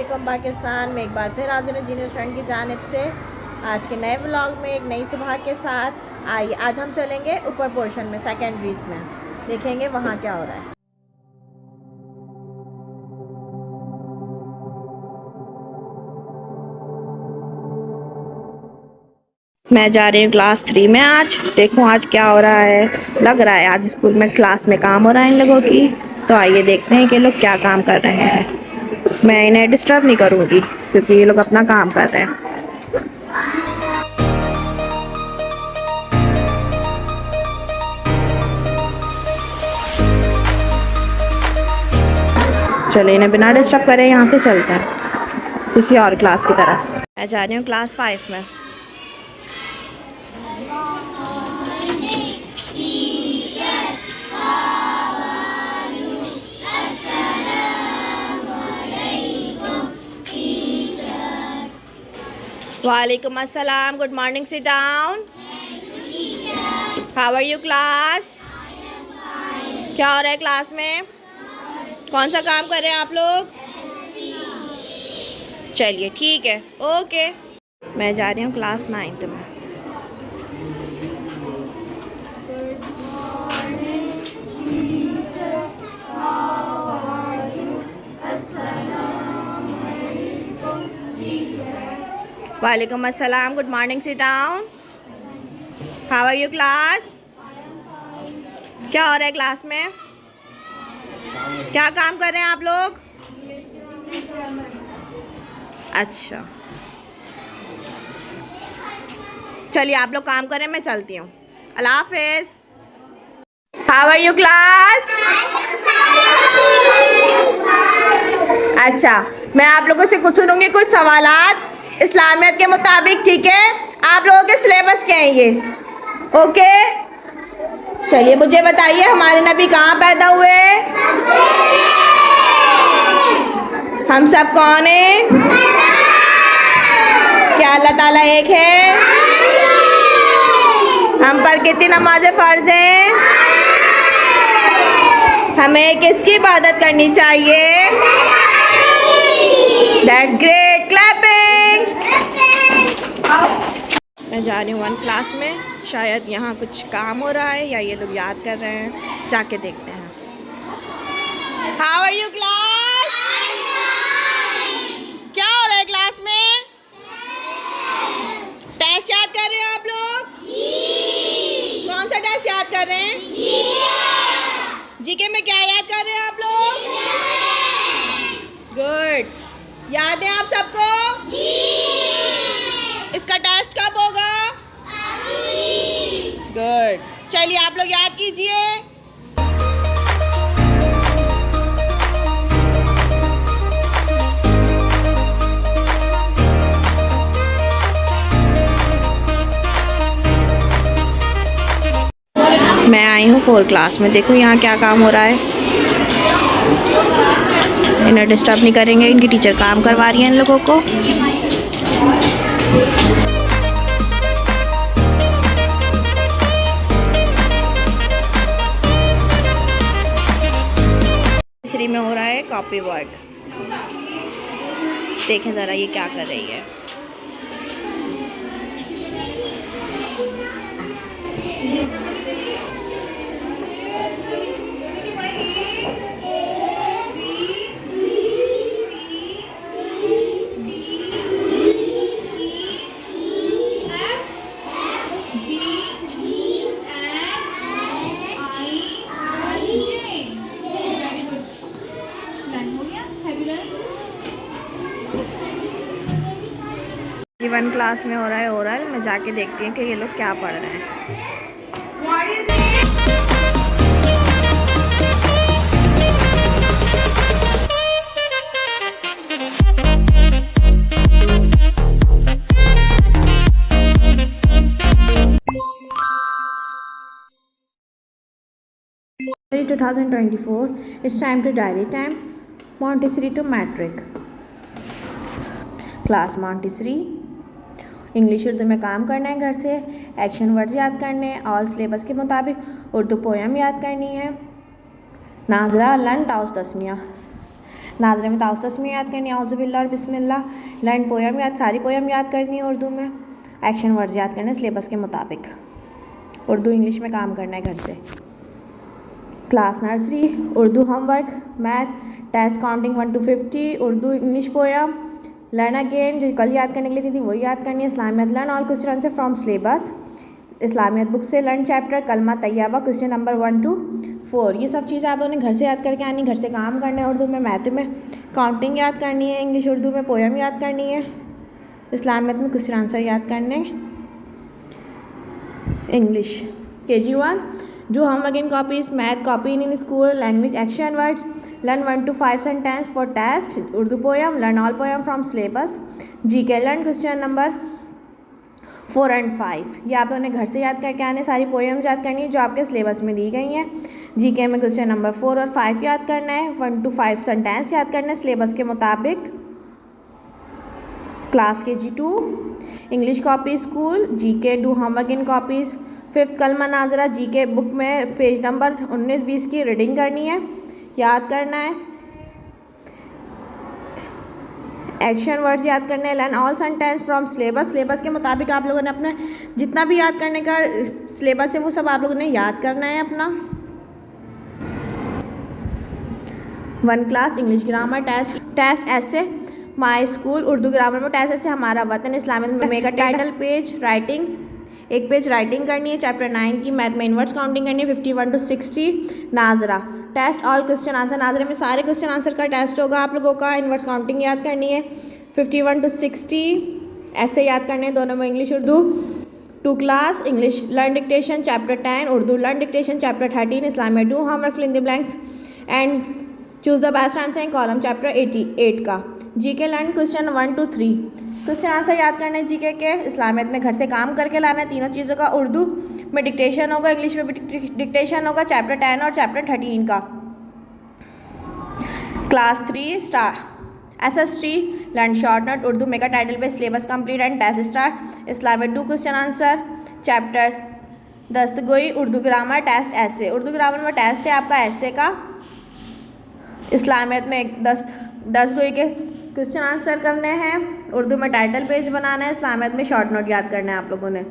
अस्सलामुअलैकुम पाकिस्तान में एक बार फिर हाजिर हूँ जीनियस फ्रेंड की जानिब से आज के नए व्लॉग में एक नई सुबह के साथ। आइए आज हम चलेंगे ऊपर पोर्शन में सेकेंडरीज में, देखेंगे वहाँ क्या हो रहा है। मैं जा रही हूँ क्लास 3 में। आज देखूँ आज क्या हो रहा है। लग रहा है आज स्कूल में क्लास में काम हो रहा है इन लोगों की, तो आइए देखते हैं कि लोग क्या काम कर रहे हैं। मैं इन्हें डिस्टर्ब नहीं करूँगी क्योंकि ये लोग अपना काम कर रहे हैं। चले इन्हें बिना डिस्टर्ब करे यहाँ से चलते हैं किसी और क्लास की तरफ। मैं जा रही हूँ क्लास 5 में। वालेकुम अस्सलाम, good morning, sit down. How are you class? क्या हो रहा है क्लास में? कौन सा काम कर रहे हैं आप लोग? चलिए ठीक है, ओके। मैं जा रही हूँ क्लास 9th में। वालेकुम अस्सलाम, good morning, sit down. How are you class? क्या हो रहा है क्लास में? क्या काम कर रहे हैं आप लोग? अच्छा, चलिए आप लोग काम करें, मैं चलती हूँ। अल्लाह हाफिज। How are you class? अच्छा, मैं आप लोगों से कुछ सुनूंगी, कुछ सवालात इस्लामियत के मुताबिक, ठीक है? आप लोगों के सिलेबस के हैं ये, ओके? चलिए मुझे बताइए, हमारे नबी कहाँ पैदा हुए? हम सब कौन हैं? क्या अल्लाह ताला एक है? हम पर कितनी नमाजें फ़र्ज हैं? हमें किसकी इबादत करनी चाहिए? That's great, clapping. मैं जा रही हूँ 1 क्लास में। शायद यहाँ कुछ काम हो रहा है या ये लोग याद कर रहे हैं, जाके देखते हैं। How are you class? क्या हो रहा है क्लास में? टेस्ट याद कर रहे हो आप लोग? कौन सा टेस्ट याद कर रहे हैं? जीके में क्या याद कर रहे हैं आप लोग? गुड, याद है आप सबको? इसका टेस्ट कब होगा? गुड, चलिए आप लोग याद कीजिए। मैं आई हूँ 4 क्लास में। देखो यहाँ क्या काम हो रहा है। इन्हें डिस्टर्ब नहीं करेंगे, इनकी टीचर काम करवा रही है इन लोगों को। तीसरी में हो रहा है कॉपी वर्क। देखें ज़रा ये क्या कर रही है। जी 1 क्लास में हो रहा है। मैं जाके देखती हूँ कि ये लोग क्या पढ़ रहे हैं। January 2024, it's time to diary time. Montessori to Matric. Class Montessori. English Urdu में काम करना है घर से, एक्शन वर्ड्स याद करने हैं, ऑल सिलेबस के मुताबिक उर्दू पोएम याद करनी है। नाजरा लन ताउस तस्मिया। नाज़रे में ताउस तस्मीर याद करनी है, औज़ुबिल्लाह और बिस्मिल्लाह। लर्न पोयम याद, सारी पोयम याद करनी है उर्दू में। एक्शन वर्ड्स याद करने सिलेबस के मुताबिक। उर्दू इंग्लिश में काम करना है घर से। Class nursery Urdu homework, math, test counting 1 to 50, Urdu English poem. Learn again जो कल याद करने के लिए थी वही याद करनी है। Islamiyat learn all question answer from syllabus. Islamiyat book से लर्न चैप्टर कलमा तैयबा क्वेश्चन नंबर 1 to 4। ये सब चीज़ें आप लोगों ने घर से याद करके आनी, घर से काम करना है। उर्दू में, मैथ में काउंटिंग याद करनी है, इंग्लिश उर्दू में पोयम याद करनी है, इस्लामियत में क्वेश्चन आंसर याद करने। English KG1 do homework in copies, math copy in school, language action words, learn 1 to 5 sentence for test, Urdu poem, learn all poem from syllabus. GK learn question number 4 and 5। ये आप लोगों ने घर से याद करके आने, सारी पोएम्स याद करनी है जो आपके सिलेबस में दी गई हैं। GK में क्वेश्चन नंबर 4 और 5 याद करना है, 1 to 5 सेंटेंस याद करना है सिलेबस के मुताबिक। Class KG2 English copy school, GK do homework in copies. 5th कलमा नाजरा GK बुक में पेज नंबर 19-20 की रीडिंग करनी है, याद करना है। एक्शन वर्ड्स याद करने हैं। Learn all sentence from syllabus, syllabus के मुताबिक आप लोगों ने अपना जितना भी याद करने का सिलेबस है वो सब आप लोगों ने याद करना है अपना। 1 क्लास इंग्लिश ग्रामर टेस्ट ऐसे माई स्कूल, उर्दू ग्रामर में टेस्ट ऐसे हमारा वतन, इस्लामिक में make a title page, writing एक पेज राइटिंग करनी है। चैप्टर 9 की मैथ में इनवर्ड्स काउंटिंग करनी है 51 to 60। नाजरा टेस्ट ऑल क्वेश्चन आंसर, नाजरे में सारे क्वेश्चन आंसर का टेस्ट होगा आप लोगों का। इनवर्ड्स काउंटिंग याद करनी है 51 to 60। ऐसे याद करने हैं दोनों में, English Urdu. 2 class English learn dictation chapter 10, Urdu learn dictation chapter 13, Islamic do homework fill in the blanks and choose the best answer in column chapter 88 का। GK learn question 1 to 3, question answer याद करने हैं GK के। इस्लामियत में घर से काम करके लाना है तीनों चीज़ों का। उर्दू में डिक्टेशन होगा, इंग्लिश में डिक्टेशन होगा चैप्टर 10 और चैप्टर 13 का। Class 3 SS3 learn short note, Urdu mega title पे syllabus complete and test start. Islamic do question answer chapter दस्तगोई, उर्दू ग्रामर टेस्ट ऐसे, उर्दू ग्रामर में टेस्ट है आपका ऐसे का। इस्लामियत में दस्तगोई के क्वेश्चन आंसर करने हैं, उर्दू में टाइटल पेज बनाना है, इस्लामियत में शॉर्ट नोट याद करना है आप लोगों ने।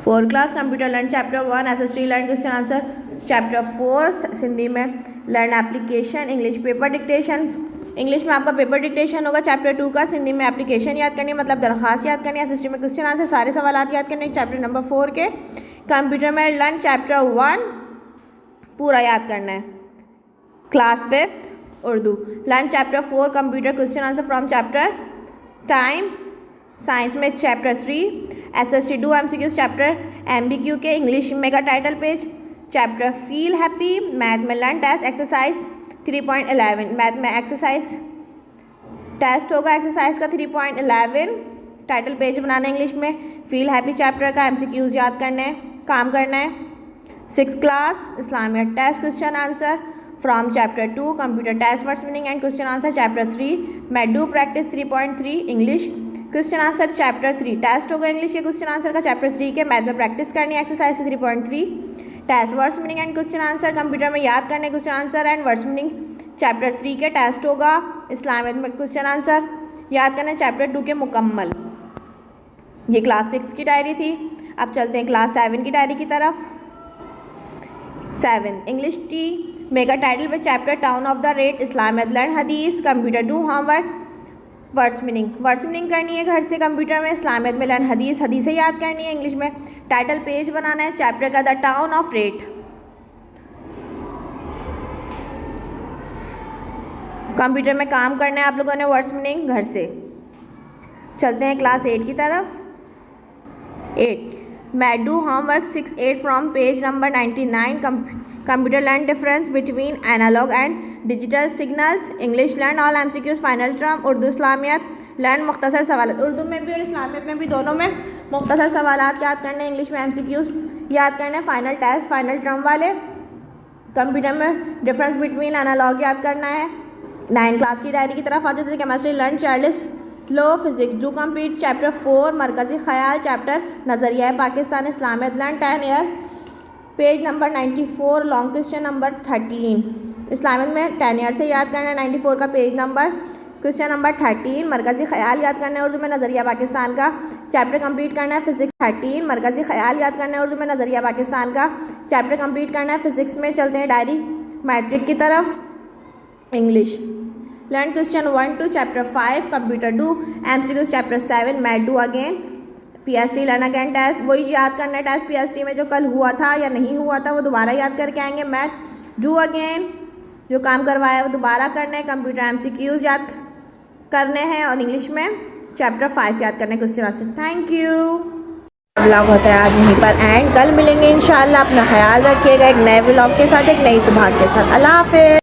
4 class computer learn chapter 1 SS3 learn question answer chapter 4 Sindhi में learn application, English paper dictation, English में आपका पेपर डिक्टेशन होगा चैप्टर 2 का। सिंधी में एप्लीकेशन याद करनी है, मतलब दरख्वास्त याद करनी है। SS3 में क्वेश्चन आंसर सारे सवाल याद करने चैप्टर नंबर 4 के। कंप्यूटर में लर्न चैप्टर 1 पूरा याद करना है। Class 5th Urdu learn chapter 4 computer question answer from chapter time. Science में chapter 3 SS3 do MCQs chapter MBQ के। English mega title page chapter feel happy. Math में लर्न टेस्ट एक्सरसाइज 3.11, मैथ में exercise test होगा exercise का 3.11। Title page बनाना है English में। Feel happy chapter का MCQs याद करने हैं, काम करना है। 6th class Islamic test question answer from chapter 2 computer test words meaning and question answer chapter 3। Math do practice 3.3 English question answer chapter 3 test होगा इंग्लिश के क्वेश्चन आंसर का चैप्टर 3 के। मैथ में प्रैक्टिस करनी है exercise 3.3। Test words meaning and question answer computer में याद करने question answer and words meaning chapter 3 के टेस्ट होगा। इस्लामिक में क्वेश्चन आंसर याद करना चैप्टर 2 के मुकम्मल। ये क्लास 6 की डायरी थी। अब चलते हैं क्लास 7 की डायरी की तरफ। 7 इंग्लिश टी मेगा टाइटल पे chapter town of the rate, Islamiyat learn हदीस, computer do homework, words meaning करनी है घर से कंप्यूटर में। इस्लामियत में लर्न हदीस, हदीसें याद करनी है। इंग्लिश में टाइटल पेज बनाना है चैप्टर का the town of rate. Computer में काम करना है आप लोगों ने वर्ड्स मीनिंग घर से। चलते हैं क्लास 8 की तरफ। 8 math do homework 6-8 from page number 99। Computer learn difference between analog and digital signals. English learn all MCQs final term. Urdu Islamiyat learn मुख्तसर सवाल, उर्दू में भी और इस्लामियत में भी दोनों में मुख्तसर सवाल याद करने। इंग्लिश में MCQs याद करने, फाइनल टेस्ट फाइनल टर्म वाले। कंप्यूटर में डिफरेंस बिटवीन एनालॉग याद करना है। 9 क्लास की डायरी की तरफ आते थे। Chemistry learn Charles law, physics do complete chapter 4 मरकज़ी ख्याल, चैप्टर नज़रिया Pakistan. Islamiyat learn 10 year page number 94 long question number 13 Islamic में 10 ईयर से याद करना है 94 का पेज नंबर। क्वेश्चन नंबर 13 मरकज़ी ख्याल याद करना है उर्दू में नज़रिया पाकिस्तान का। चैप्टर कंप्लीट करना है फिजिक्स 13 मरकज़ी ख्याल याद करना है उर्दू में नज़रिया पाकिस्तान का। चैप्टर कंप्लीट करना है फिजिक्स में। चलते हैं डायरी मैट्रिक की तरफ। English learn question 1 to chapter 5 computer do. MCQs chapter 7 math do again. PST learn again test वही याद करना है टेस्ट PST में जो कल हुआ था या नहीं हुआ था वो दोबारा याद करके आएंगे। मैथ डू अगेन जो काम करवाया वो दोबारा करना है। कंप्यूटर MCQs याद करने हैं और इंग्लिश में चैप्टर 5 याद करने question answer. Thank you. Vlog होता है आज यहीं पर एंड। कल मिलेंगे इंशाल्लाह। अपना ख्याल रखिएगा एक नए व्लॉग के साथ एक नई सुबह के साथ। अल्लाह हाफिज़।